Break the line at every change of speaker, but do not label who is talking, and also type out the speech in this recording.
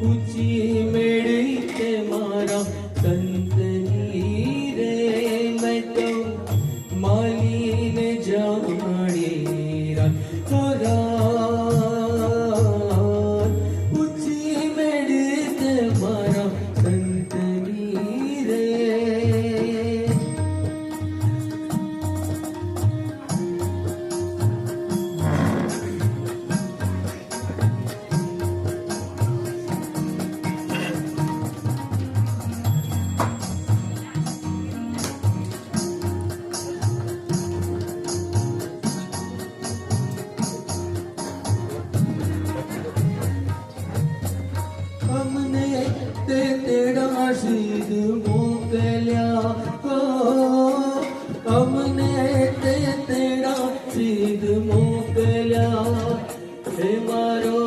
ऊंची मेड़ी ते मारा संतनी रे मैं तो माली ने जानी रा थोड़ा ऊंची मेड़ी ते मारा संतनी रे हमने ते तेरा आशीष मोकल्या हो हमने ते तेरा आशीष मोकल्या हे मारो